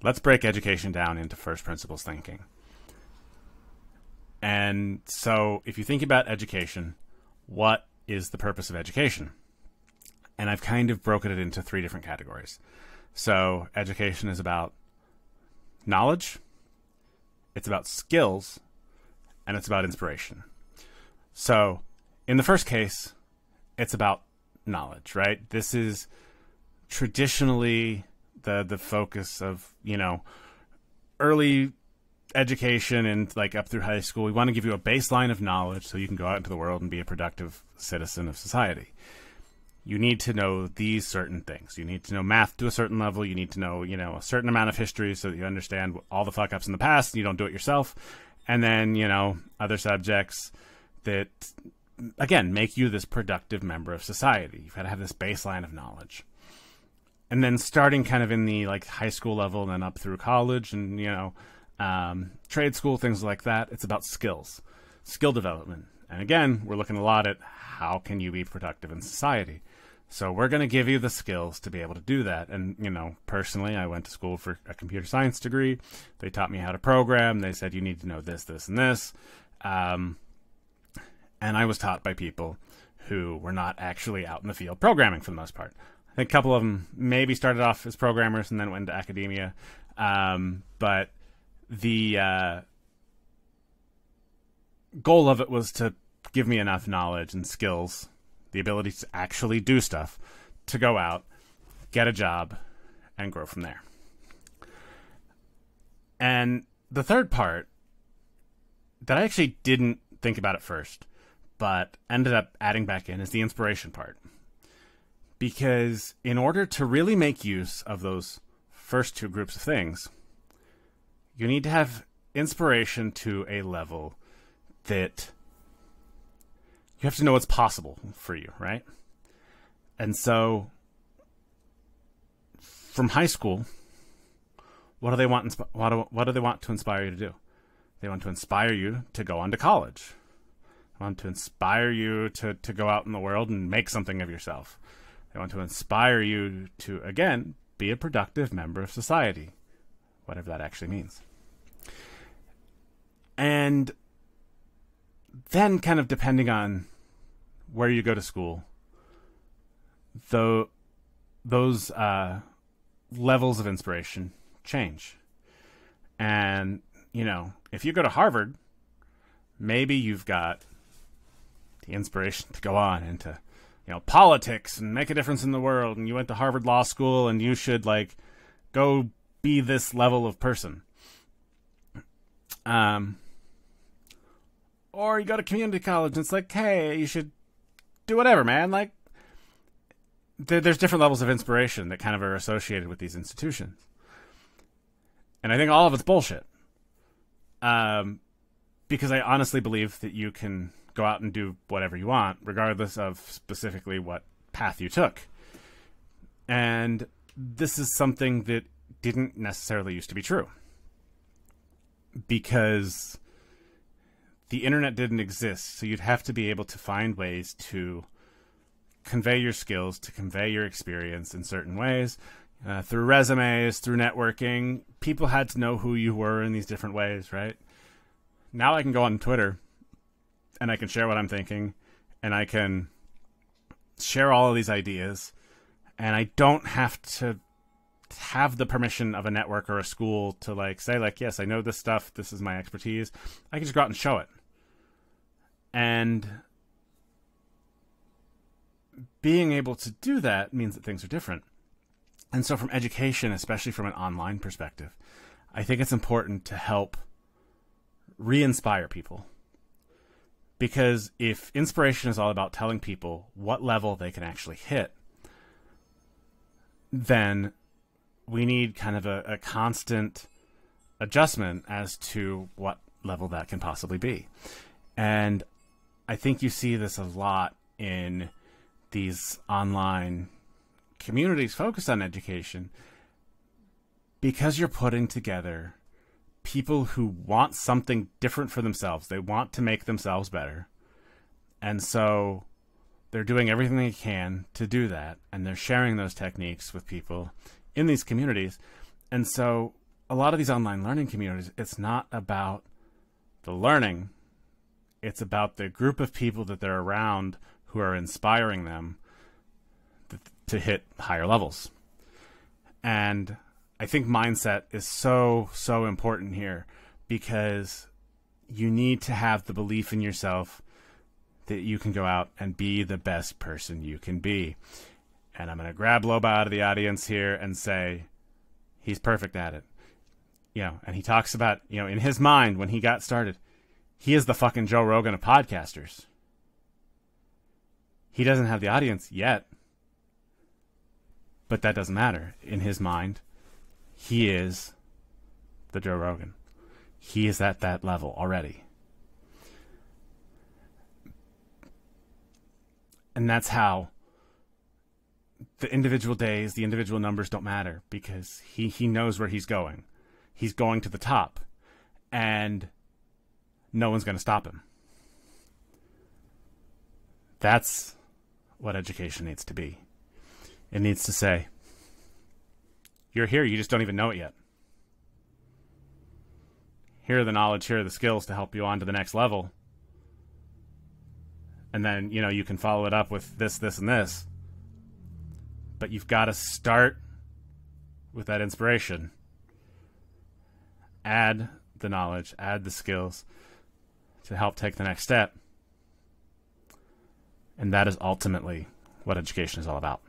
let's break education down into first principles thinking. And so if you think about education, what is the purpose of education? And I've kind of broken it into three different categories. So education is about knowledge, it's about skills, and it's about inspiration. So in the first case, it's about knowledge, right? This is traditionally the focus of, early education and like up through high school. We want to give you a baseline of knowledge so you can go out into the world and be a productive citizen of society. You need to know these certain things. You need to know math to a certain level. You need to know, a certain amount of history so that you understand all the fuck ups in the past and you don't do it yourself. And then, other subjects that, again, make you this productive member of society. You've got to have this baseline of knowledge. And then starting kind of in the like high school level and then up through college and, trade school, things like that, it's about skills, skill development. And again, we're looking a lot at how can you be productive in society. So we're going to give you the skills to be able to do that. And, personally, I went to school for a computer science degree. They taught me how to program. They said, you need to know this, this, and this. And I was taught by people who were not actually out in the field programming for the most part. I think a couple of them maybe started off as programmers and then went into academia. But the goal of it was to give me enough knowledge and skills, the ability to actually do stuff, to go out, get a job, and grow from there. And the third part that I actually didn't think about at first, but ended up adding back in, is the inspiration part. Because in order to really make use of those first two groups of things, you need to have inspiration to a level that you have to know what's possible for you, right? And so from high school, what do they want? What do they want to inspire you to do? They want to inspire you to go on to college. They want to inspire you to go out in the world and make something of yourself. They want to inspire you to, again, be a productive member of society, whatever that actually means. And then kind of depending on where you go to school, those levels of inspiration change. And, if you go to Harvard, maybe you've got the inspiration to go on into, politics and make a difference in the world. And you went to Harvard Law School and you should go be this level of person. Or you go to community college and it's like, hey, you should do whatever, man. There's different levels of inspiration that kind of are associated with these institutions. And I think all of it's bullshit. Because I honestly believe that you can go out and do whatever you want, regardless of specifically what path you took. And this is something that didn't necessarily used to be true. Because the internet didn't exist, so you'd have to be able to find ways to convey your skills, to convey your experience in certain ways. Through resumes, through networking, people had to know who you were in these different ways, right? Now I can go on Twitter and I can share what I'm thinking and I can share all of these ideas and I don't have to have the permission of a network or a school to say yes, I know this stuff, this is my expertise. I can just go out and show it. And being able to do that means that things are different. And so from education, especially from an online perspective, I think it's important to help re-inspire people. Because if inspiration is all about telling people what level they can actually hit, then we need kind of a constant adjustment as to what level that can possibly be. And I think you see this a lot in these online communities focused on education, because you're putting together people who want something different for themselves. They want to make themselves better. And so they're doing everything they can to do that. And they're sharing those techniques with people in these communities. And so a lot of these online learning communities, it's not about the learning. It's about the group of people that they're around who are inspiring them to hit higher levels. And I think mindset is so, so important here, because you need to have the belief in yourself that you can go out and be the best person you can be. And I'm going to grab Loba out of the audience here and say, he's perfect at it. You know, and he talks about, you know, in his mind when he got started, he is the fucking Joe Rogan of podcasters. He doesn't have the audience yet, but that doesn't matter. In his mind, he is the Joe Rogan. He is at that level already. And that's how the individual days, the individual numbers don't matter, because he knows where he's going. He's going to the top, and no one's going to stop him. That's what education needs to be. It needs to say, you're here, you just don't even know it yet. Here are the knowledge, here are the skills to help you on to the next level. And then, you know, you can follow it up with this, this, and this. But you've got to start with that inspiration. Add the knowledge, add the skills to help take the next step. And that is ultimately what education is all about.